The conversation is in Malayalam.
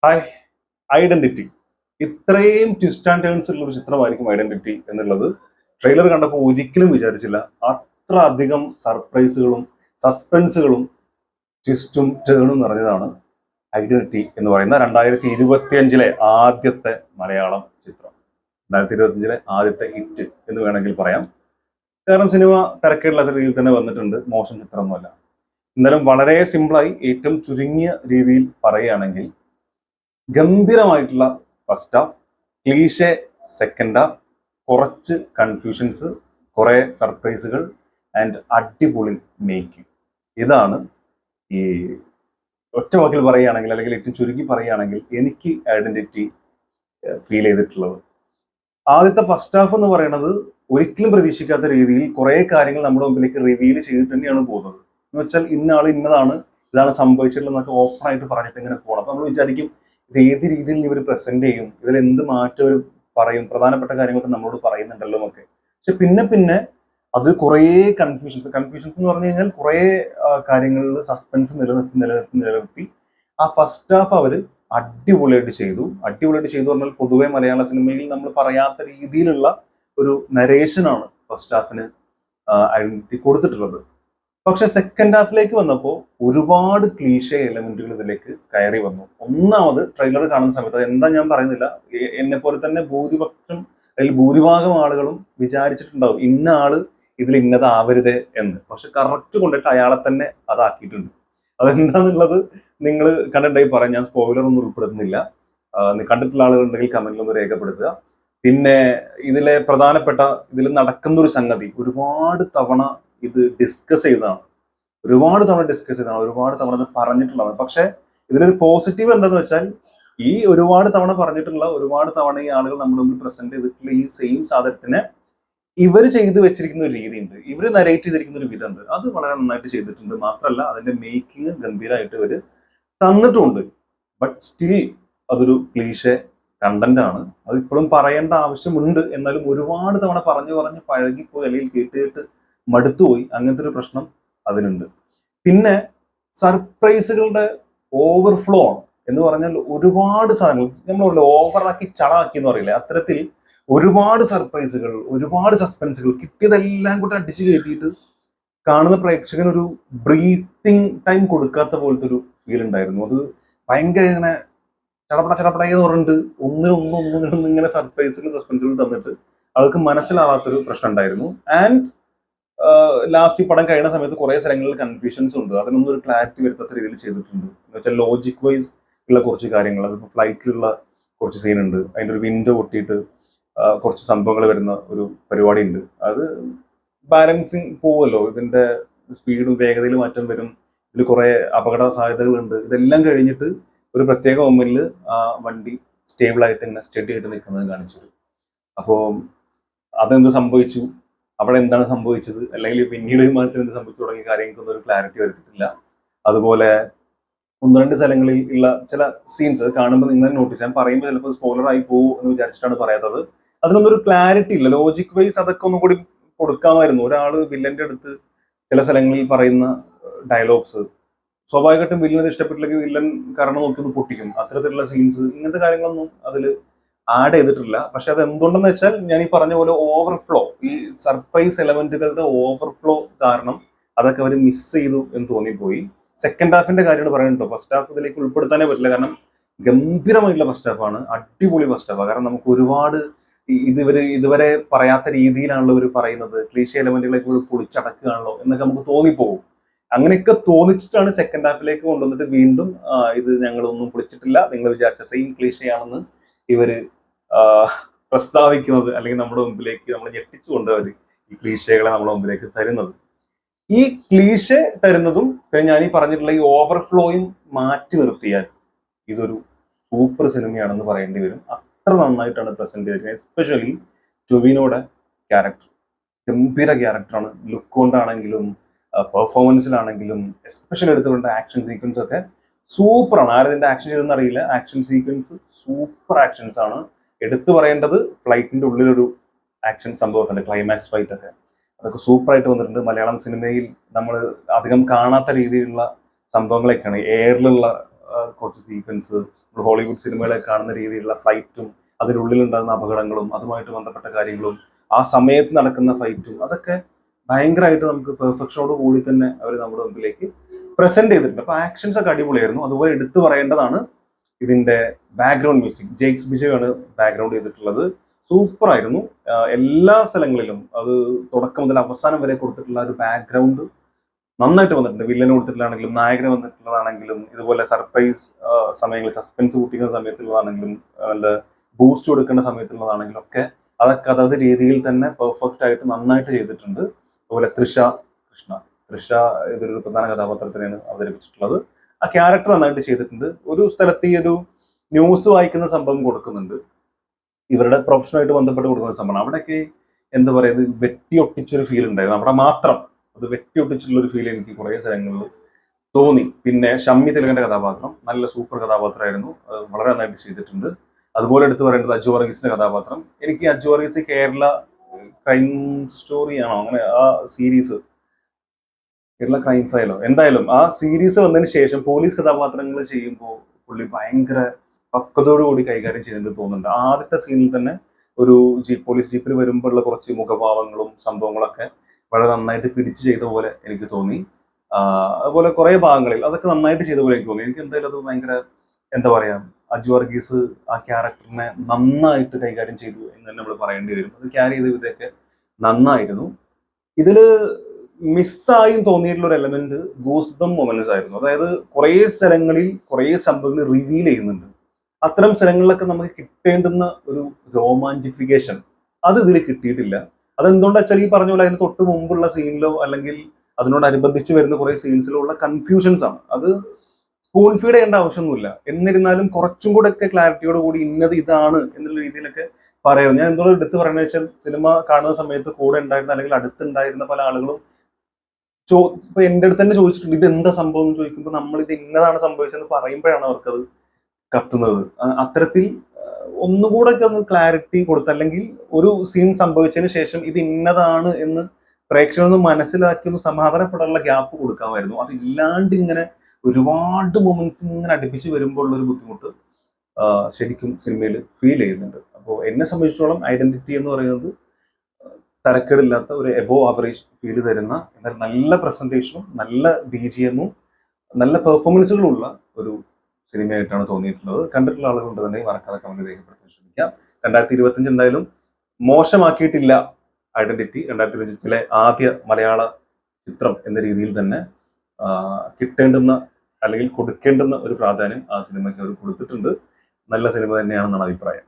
ഹായ്. ഐഡന്റിറ്റി. ഇത്രയും ട്വിസ്റ്റ് ആൻഡ് ടേൺസ് ഉള്ള ഒരു ചിത്രമായിരിക്കും ഐഡന്റിറ്റി എന്നുള്ളത് ട്രെയിലർ കണ്ടപ്പോൾ ഒരിക്കലും വിചാരിച്ചില്ല. അത്ര അധികം സർപ്രൈസുകളും സസ്പെൻസുകളും ട്വിസ്റ്റും ടേണും നിറഞ്ഞതാണ് ഐഡന്റിറ്റി എന്ന് പറയുന്ന 2025 ആദ്യത്തെ മലയാളം ചിത്രം. 2025 ആദ്യത്തെ ഹിറ്റ് എന്ന് വേണമെങ്കിൽ പറയാം. കാരണം സിനിമ തിരക്കേടില്ലാത്ത രീതിയിൽ തന്നെ വന്നിട്ടുണ്ട്. മോശം ചിത്രമൊന്നുമല്ല. എന്നാലും വളരെ സിമ്പിളായി ഏറ്റവും ചുരുങ്ങിയ രീതിയിൽ പറയുകയാണെങ്കിൽ ഗംഭീരമായിട്ടുള്ള first half, cliché second half, കുറച്ച് കൺഫ്യൂഷൻസ്, കുറെ സർപ്രൈസുകൾ ആൻഡ് അടിപൊളി മേക്കിംഗ്. ഇതാണ് ഈ ഒറ്റ വാക്കിൽ പറയുകയാണെങ്കിൽ, അല്ലെങ്കിൽ ഏറ്റവും ചുരുക്കി പറയുകയാണെങ്കിൽ എനിക്ക് ഐഡന്റിറ്റി ഫീൽ ചെയ്തിട്ടുള്ളത്. ആദ്യത്തെ ഫസ്റ്റ് ഹാഫ് എന്ന് പറയുന്നത് ഒരിക്കലും പ്രതീക്ഷിക്കാത്ത രീതിയിൽ കുറെ കാര്യങ്ങൾ നമ്മുടെ മുമ്പിലേക്ക് റിവീൽ ചെയ്തിട്ട് തന്നെയാണ് പോകുന്നത്. എന്ന് വെച്ചാൽ ഇന്ന ആൾ ഇന്നതാണ്, ഇതാണ് സംഭവിച്ചിട്ടുള്ളതെന്നൊക്കെ ഓപ്പൺ ആയിട്ട് പറഞ്ഞിട്ട് ഇങ്ങനെ പോകണം. അപ്പൊ നമ്മൾ വിചാരിക്കും ഇത് ഏത് രീതിയിൽ ഇവർ പ്രസന്റ് ചെയ്യും, ഇതിൽ എന്ത് മാറ്റം അവർ പറയും, പ്രധാനപ്പെട്ട കാര്യങ്ങളൊക്കെ നമ്മളോട് പറയുന്നുണ്ടല്ലോ എന്നൊക്കെ. പക്ഷെ പിന്നെ പിന്നെ അത് കുറേ കൺഫ്യൂഷൻസ് എന്ന് പറഞ്ഞു കഴിഞ്ഞാൽ കുറേ കാര്യങ്ങളിൽ സസ്പെൻസ് നിലനിർത്തി ആ ഫസ്റ്റ് ഹാഫ് അവർ അടിപൊളിയായിട്ട് ചെയ്തു പറഞ്ഞാൽ പൊതുവെ മലയാള സിനിമയിൽ നമ്മൾ പറയാത്ത രീതിയിലുള്ള ഒരു നരേഷനാണ് ഫസ്റ്റ് ഹാഫിന് ഐഡന്റിറ്റി കൊടുത്തിട്ടുള്ളത്. പക്ഷെ സെക്കൻഡ് ഹാഫിലേക്ക് വന്നപ്പോൾ ഒരുപാട് ക്ലീഷേ എലമെന്റുകൾ ഇതിലേക്ക് കയറി വന്നു. ഒന്നാമത് ട്രെയിലർ കാണുന്ന സമയത്ത് എന്താ ഞാൻ പറയുന്നില്ല, എന്നെ പോലെ തന്നെ ഭൂരിഭാഗം ആളുകളും വിചാരിച്ചിട്ടുണ്ടാവും ഇന്ന ആള് ഇതിൽ ഇന്നതാവരുതേ എന്ന്. പക്ഷെ കറക്റ്റ് കൊണ്ടിട്ട് അയാളെ തന്നെ അതാക്കിയിട്ടുണ്ട്. അതെന്താന്നുള്ളത് നിങ്ങൾ കണ്ടിട്ടുണ്ടെങ്കിൽ പറയാം. ഞാൻ സ്പോയിലർ ഒന്നും ഉൾപ്പെടുത്തുന്നില്ല. കണ്ടിട്ടുള്ള ആളുകളുണ്ടെങ്കിൽ കമന്റിലൊന്ന് രേഖപ്പെടുത്തുക. പിന്നെ ഇതിലെ പ്രധാനപ്പെട്ട ഇതിൽ നടക്കുന്ന ഒരു സംഗതി ഒരുപാട് തവണ ഇത് ഡിസ്കസ് ചെയ്തതാണ്, ഒരുപാട് തവണ ഇത് പറഞ്ഞിട്ടുള്ളതാണ്. പക്ഷെ ഇതിലൊരു പോസിറ്റീവ് എന്താന്ന് വെച്ചാൽ ഈ ഒരുപാട് തവണ ഈ ആളുകൾ നമ്മുടെ മുമ്പിൽ പ്രസന്റ് ചെയ്തിട്ടുള്ള ഈ സെയിം സാധനത്തിനെ ഇവർ ചെയ്ത് വെച്ചിരിക്കുന്ന ഒരു രീതിയുണ്ട്, ഇവർ നരേറ്റ് ചെയ്തിരിക്കുന്ന ഒരു വിധമുണ്ട്. അത് വളരെ നന്നായിട്ട് ചെയ്തിട്ടുണ്ട്. മാത്രമല്ല അതിന്റെ മേക്കിംഗ് ഗംഭീരമായിട്ട് ഇവർ തന്നിട്ടുമുണ്ട്. ബട്ട് സ്റ്റിൽ അതൊരു ക്ലീഷേ കണ്ടന്റ് ആണ്. അത് ഇപ്പോഴും പറയേണ്ട ആവശ്യമുണ്ട്. എന്നാലും ഒരുപാട് തവണ പറഞ്ഞു പഴകിപ്പോയി, അല്ലെങ്കിൽ കേട്ട് മടുത്തുപോയി. അങ്ങനത്തെ ഒരു പ്രശ്നം അതിനുണ്ട്. പിന്നെ സർപ്രൈസുകളുടെ ഓവർഫ്ലോ ആണ്. എന്ന് പറഞ്ഞാൽ ഒരുപാട് സാധനങ്ങൾ നമ്മൾ ഓവറാക്കി ചളാക്കി എന്ന് പറയില്ലേ, അത്തരത്തിൽ ഒരുപാട് സർപ്രൈസുകൾ, ഒരുപാട് സസ്പെൻസുകൾ കിട്ടിയതെല്ലാം കൂടെ അടിച്ചു കയറ്റിയിട്ട് കാണുന്ന പ്രേക്ഷകൻ ഒരു ബ്രീത്തിങ് ടൈം കൊടുക്കാത്ത പോലത്തെ ഒരു ഫീൽ ഉണ്ടായിരുന്നു. അത് ഭയങ്കര ഇങ്ങനെ ചടപടയെന്ന് പറഞ്ഞിട്ട് ഒന്നിനൊന്നും ഇങ്ങനെ സർപ്രൈസുകളും സസ്പെൻസുകളും തന്നിട്ട് അവർക്ക് മനസ്സിലാവാത്തൊരു പ്രശ്നം ഉണ്ടായിരുന്നു. ആൻഡ് ലാസ്റ്റ് ഈ പടം കഴിയുന്ന സമയത്ത് കുറെ സ്ഥലങ്ങളിൽ കൺഫ്യൂഷൻസ് ഉണ്ട്. അതിനൊന്നും ഒരു ക്ലാരിറ്റി വരുത്താത്ത രീതിയിൽ ചെയ്തിട്ടുണ്ട്. എന്ന് വെച്ചാൽ ലോജിക് വൈസ് ഉള്ള കുറച്ച് കാര്യങ്ങൾ, അതിപ്പോൾ ഫ്ലൈറ്റിലുള്ള കുറച്ച് സീൻ ഉണ്ട്, അതിൻ്റെ ഒരു വിൻഡോ പൊട്ടിയിട്ട് കുറച്ച് സംഭവങ്ങൾ വരുന്ന ഒരു പരിപാടി ഉണ്ട്. അത് ബാലൻസിങ് പോവുമല്ലോ, ഇതിന്റെ സ്പീഡും വേഗതയിലും മാറ്റം വരും, ഇതിൽ കുറെ അപകട സാധ്യതകളുണ്ട്. ഇതെല്ലാം കഴിഞ്ഞിട്ട് ഒരു പ്രത്യേക മൊമെന്റിൽ ആ വണ്ടി സ്റ്റേബിൾ ആയിട്ട് ഇങ്ങനെ സ്റ്റഡി ആയിട്ട് നിൽക്കുന്നത് കാണിച്ചു. അപ്പോൾ അതെന്ത് സംഭവിച്ചു, അവിടെ എന്താണ് സംഭവിച്ചത്, അല്ലെങ്കിൽ പിന്നീട് മാറ്റം എന്ത് സംഭവിച്ചു തുടങ്ങിയ കാര്യങ്ങൾക്കൊന്നും ഒരു ക്ലാരിറ്റി വരുത്തിയിട്ടില്ല. അതുപോലെ ഒന്ന് രണ്ട് സ്ഥലങ്ങളിൽ ഉള്ള ചില സീൻസ് കാണുമ്പോൾ നിങ്ങൾ നോട്ടീസ്, ഞാൻ പറയുമ്പോൾ ചിലപ്പോൾ സ്പോയിലർ ആയി പോകും എന്ന് വിചാരിച്ചിട്ടാണ് പറയാത്തത്. അതിനൊന്നും ഒരു ക്ലാരിറ്റി ഇല്ല. ലോജിക് വൈസ് അതൊക്കെ ഒന്നും കൂടി കൊടുക്കാമായിരുന്നു. ഒരാള് വില്ലന്റെ അടുത്ത് ചില സ്ഥലങ്ങളിൽ പറയുന്ന ഡയലോഗ്സ് സ്വാഭാവികമായിട്ടും വില്ലന് ഇഷ്ടപ്പെട്ടില്ലെങ്കിൽ വില്ലൻ കാരണം നോക്കി ഒന്ന് പൊട്ടിക്കും. അത്തരത്തിലുള്ള സീൻസ്, ഇങ്ങനത്തെ കാര്യങ്ങളൊന്നും അതിൽ ആഡ് ചെയ്തിട്ടില്ല. പക്ഷെ അത് എന്തുകൊണ്ടെന്ന് വെച്ചാൽ ഞാൻ ഈ പറഞ്ഞ പോലെ ഓവർഫ്ലോ, ഈ സർപ്രൈസ് എലമെന്റുകളുടെ ഓവർഫ്ലോ കാരണം അതൊക്കെ അവർ മിസ് ചെയ്തു എന്ന് തോന്നിപ്പോയി. സെക്കൻഡ് ഹാഫിന്റെ കാര്യമാണ് പറയുന്നത്. ഫസ്റ്റ് ഹാഫ് ഇതിലേക്ക് ഉൾപ്പെടുത്താനേ പറ്റില്ല. കാരണം ഗംഭീരമായിട്ടുള്ള ഫസ്റ്റ് ഹാഫാണ്, അടിപൊളി ഫസ്റ്റ് ഹാഫാണ്. കാരണം നമുക്ക് ഒരുപാട് ഇതുവരെ പറയാത്ത രീതിയിലാണല്ലോ ഇവർ പറയുന്നത്. ക്ലീഷേ എലമെന്റുകളൊക്കെ പൊളിച്ചടക്കുകയാണല്ലോ എന്നൊക്കെ നമുക്ക് തോന്നിപ്പോകും. അങ്ങനെയൊക്കെ തോന്നിച്ചിട്ടാണ് സെക്കൻഡ് ഹാഫിലേക്ക് കൊണ്ടുവന്നിട്ട് വീണ്ടും ഇത് ഞങ്ങളൊന്നും പൊളിച്ചിട്ടില്ല, നിങ്ങൾ വിചാരിച്ച സെയിം ക്ലീഷയാണെന്ന് ഇവര് പ്രസ്താവിക്കുന്നത്, അല്ലെങ്കിൽ നമ്മുടെ മുമ്പിലേക്ക് നമ്മൾ ഞെട്ടിച്ചുകൊണ്ട് അവർ ഈ ക്ലീഷകളെ നമ്മുടെ മുമ്പിലേക്ക് തരുന്നത്. ഈ ക്ലീഷെ തരുന്നതും ഞാൻ ഈ പറഞ്ഞിട്ടുള്ള ഈ ഓവർഫ്ലോയും മാറ്റി നിർത്തിയാൽ ഇതൊരു സൂപ്പർ സിനിമയാണെന്ന് പറയേണ്ടി വരും. അത്ര നന്നായിട്ടാണ് പ്രസന്റ് ചെയ്തിരിക്കുന്നത്. എസ്പെഷ്യലി ടൊവിനോയുടെ ക്യാരക്ടർ ഗംഭീര ക്യാരക്ടറാണ്. ലുക്ക് കൊണ്ടാണെങ്കിലും പെർഫോമൻസിലാണെങ്കിലും, എസ്പെഷ്യലി എടുത്തുകൊണ്ട് ആക്ഷൻ സീക്വൻസ് ഒക്കെ സൂപ്പറാണ്. ആരതിന്റെ ആക്ഷൻ ചെയ്തെന്ന് അറിയില്ല, ആക്ഷൻ സീക്വൻസ് സൂപ്പർ ആക്ഷൻസ് ആണ്. എടുത്തു പറയേണ്ടത് ഫ്ലൈറ്റിന്റെ ഉള്ളിലൊരു ആക്ഷൻ സംഭവമൊക്കെ, ക്ലൈമാക്സ് ഫൈറ്റ് ഒക്കെ, അതൊക്കെ സൂപ്പറായിട്ട് വന്നിട്ടുണ്ട്. മലയാളം സിനിമയിൽ നമ്മൾ അധികം കാണാത്ത രീതിയിലുള്ള സംഭവങ്ങളൊക്കെയാണ്. എയറിലുള്ള കുറച്ച് സീക്വൻസ്, ഹോളിവുഡ് സിനിമകളെ കാണുന്ന രീതിയിലുള്ള ഫ്ലൈറ്റും അതിനുള്ളിൽ ഉണ്ടാകുന്ന അപകടങ്ങളും അതുമായിട്ട് ബന്ധപ്പെട്ട കാര്യങ്ങളും ആ സമയത്ത് നടക്കുന്ന ഫൈറ്റും അതൊക്കെ ഭയങ്കരമായിട്ട് നമുക്ക് പെർഫെക്ഷനോട് കൂടി തന്നെ അവർ നമ്മുടെ മുമ്പിലേക്ക് പ്രസന്റ് ചെയ്തിട്ടുണ്ട്. അപ്പൊ ആക്ഷൻസ് ഒക്കെ അടിപൊളിയായിരുന്നു. അതുപോലെ എടുത്തു പറയേണ്ടതാണ് ഇതിന്റെ ബാക്ക്ഗ്രൗണ്ട് മ്യൂസിക്. ജെയ്ക്സ് ബിജോയാണ് ബാക്ക്ഗ്രൗണ്ട് ചെയ്തിട്ടുള്ളത്. സൂപ്പർ ആയിരുന്നു. എല്ലാ സ്ഥലങ്ങളിലും അത് തുടക്കം മുതൽ അവസാനം വരെ കൊടുത്തിട്ടുള്ള ഒരു ബാക്ക്ഗ്രൗണ്ട് നന്നായിട്ട് വന്നിട്ടുണ്ട്. വില്ലന് കൊടുത്തിട്ടുള്ളതാണെങ്കിലും നായകന് വന്നിട്ടുള്ളതാണെങ്കിലും ഇതുപോലെ സർപ്രൈസ് സമയങ്ങളിൽ സസ്പെൻസ് കൂട്ടിക്കുന്ന സമയത്തുള്ളതാണെങ്കിലും നല്ല ബൂസ്റ്റ് കൊടുക്കേണ്ട സമയത്തുള്ളതാണെങ്കിലും ഒക്കെ അതൊക്കെ അതത് രീതിയിൽ തന്നെ പെർഫെക്റ്റ് ആയിട്ട് നന്നായിട്ട് ചെയ്തിട്ടുണ്ട്. അതുപോലെ തൃഷ ഇതൊരു പ്രധാന കഥാപാത്രത്തിനെയാണ് അവതരിപ്പിച്ചിട്ടുള്ളത്. ആ ക്യാരക്ടർ നന്നായിട്ട് ചെയ്തിട്ടുണ്ട്. ഒരു സ്ഥലത്ത് ഈ ഒരു ന്യൂസ് വായിക്കുന്ന സംഭവം കൊടുക്കുന്നുണ്ട്, ഇവരുടെ പ്രൊഫഷനുമായിട്ട് ബന്ധപ്പെട്ട് കൊടുക്കുന്ന സംഭവം. അവിടെയൊക്കെ എന്താ പറയുക, വെട്ടി ഒട്ടിച്ചൊരു ഫീൽ ഉണ്ടായിരുന്നു. അവിടെ മാത്രം അത് വെട്ടി ഒട്ടിച്ചിട്ടുള്ള ഒരു ഫീൽ എനിക്ക് കുറേ സ്ഥലങ്ങളിൽ തോന്നി. പിന്നെ ഷമ്മി തിലകന്റെ കഥാപാത്രം നല്ല സൂപ്പർ കഥാപാത്രമായിരുന്നു, വളരെ നന്നായിട്ട് ചെയ്തിട്ടുണ്ട്. അതുപോലെ എടുത്തു പറയേണ്ടത് അജു വർഗീസിന്റെ കഥാപാത്രം. എനിക്ക് അജു വർഗീസ് കേരള ക്രൈം സ്റ്റോറിയാണോ അങ്ങനെ ആ സീരീസ്, കേരള ക്രൈം ഫയലോ, എന്തായാലും ആ സീരീസ് വന്നതിന് ശേഷം പോലീസ് കഥാപാത്രങ്ങൾ ചെയ്യുമ്പോൾ പുള്ളി ഭയങ്കര പക്വതയോടുകൂടി കൈകാര്യം ചെയ്തിട്ട് തോന്നുന്നുണ്ട്. ആദ്യത്തെ സീനിൽ തന്നെ ഒരു പോലീസ് ജീപ്പിൽ വരുമ്പോഴുള്ള കുറച്ച് മുഖഭാവങ്ങളും സംഭവങ്ങളൊക്കെ വളരെ നന്നായിട്ട് പിടിച്ച് ചെയ്ത പോലെ എനിക്ക് തോന്നി. അതുപോലെ കുറെ ഭാഗങ്ങളിൽ അതൊക്കെ നന്നായിട്ട് ചെയ്ത പോലെ എനിക്ക് തോന്നി. എനിക്ക് എന്തായാലും അത് ഭയങ്കര എന്താ പറയാ, അജു വർഗീസ് ആ ക്യാരക്ടറിനെ നന്നായിട്ട് കൈകാര്യം ചെയ്തു എന്ന് തന്നെ നമ്മൾ പറയേണ്ടി വരും. അത് ക്യാരി ചെയ്ത വിധമൊക്കെ നന്നായിരുന്നു. ഇതില് മിസ്സായും തോന്നിയിട്ടുള്ള ഒരു എലമെന്റ് ഗൂസ്ബം മൊമെന്റ്സ് ആയിരുന്നു. അതായത് കുറെ സ്ഥലങ്ങളിൽ കുറെ സംഭവങ്ങൾ റിവീൽ ചെയ്യുന്നുണ്ട്. അത്തരം സ്ഥലങ്ങളിലൊക്കെ നമുക്ക് കിട്ടേണ്ടുന്ന ഒരു രോമാഞ്ചിഫിക്കേഷൻ അത് ഇതിൽ കിട്ടിയിട്ടില്ല. അതെന്തുകൊണ്ടാ വെച്ചാൽ ഈ പറഞ്ഞ പോലെ അതിന് തൊട്ട് മുമ്പുള്ള സീനിലോ അല്ലെങ്കിൽ അതിനോടനുബന്ധിച്ച് വരുന്ന കുറെ സീൻസിലോ ഉള്ള കൺഫ്യൂഷൻസ് ആണ്. അത് സ്പൂൺ ഫീഡ് ചെയ്യേണ്ട ആവശ്യമൊന്നുമില്ല. എന്നിരുന്നാലും കുറച്ചും കൂടെ ഒക്കെ ക്ലാരിറ്റിയോട് കൂടി ഇന്നത് ഇതാണ് എന്നുള്ള രീതിയിലൊക്കെ പറയാം. ഞാൻ എന്തോളം എടുത്ത് പറയുന്നത് വെച്ചാൽ സിനിമ കാണുന്ന സമയത്ത് കൂടെ ഉണ്ടായിരുന്ന അല്ലെങ്കിൽ അടുത്തുണ്ടായിരുന്ന പല ആളുകളും ഇപ്പൊ എന്റെ അടുത്ത് തന്നെ ചോദിച്ചിട്ടുണ്ട് ഇത് എന്താ സംഭവം എന്ന് ചോദിക്കുമ്പോൾ നമ്മൾ ഇത് ഇന്നതാണ് സംഭവിച്ചതെന്ന് പറയുമ്പോഴാണ് അവർക്കത് കത്തുന്നത്. അത്തരത്തിൽ ഒന്നുകൂടെ ഒക്കെ ഒന്ന് ക്ലാരിറ്റി കൊടുത്ത് അല്ലെങ്കിൽ ഒരു സീൻ സംഭവിച്ചതിന് ശേഷം ഇത് ഇന്നതാണ് എന്ന് പ്രേക്ഷകരൊന്ന് മനസ്സിലാക്കി ഒന്ന് സമാധാനപ്പെടാനുള്ള ഗ്യാപ്പ് കൊടുക്കാമായിരുന്നു. അതില്ലാണ്ട് ഇങ്ങനെ ഒരുപാട് മൊമെന്റ്സ് ഇങ്ങനെ അടുപ്പിച്ച് വരുമ്പോൾ ഉള്ള ഒരു ബുദ്ധിമുട്ട് ശരിക്കും സിനിമയിൽ ഫീൽ ചെയ്യുന്നുണ്ട്. അപ്പോൾ എന്നെ സംബന്ധിച്ചിടത്തോളം ഐഡന്റിറ്റി എന്ന് പറയുന്നത് തരക്കേടില്ലാത്ത ഒരു എബോ ആവറേജ് ഫീൽ തരുന്ന, എന്നാൽ നല്ല പ്രസന്റേഷനും നല്ല BGM-ഉം നല്ല പെർഫോമൻസുകളുള്ള ഒരു സിനിമയായിട്ടാണ് തോന്നിയിട്ടുള്ളത്. കണ്ടിട്ടുള്ള ആളുകളുണ്ട് തന്നെ മറക്കാതെ കമന്റ് രേഖപ്പെടുത്താൻ ശ്രമിക്കാം. 2025 എന്തായാലും മോശമാക്കിയിട്ടില്ല ഐഡന്റിറ്റി. 2025 ആദ്യ മലയാള ചിത്രം എന്ന രീതിയിൽ തന്നെ കിട്ടേണ്ടുന്ന അല്ലെങ്കിൽ കൊടുക്കേണ്ടുന്ന ഒരു പ്രാധാന്യം ആ സിനിമയ്ക്ക് അവർ കൊടുത്തിട്ടുണ്ട്. നല്ല സിനിമ തന്നെയാണെന്നാണ് അഭിപ്രായം.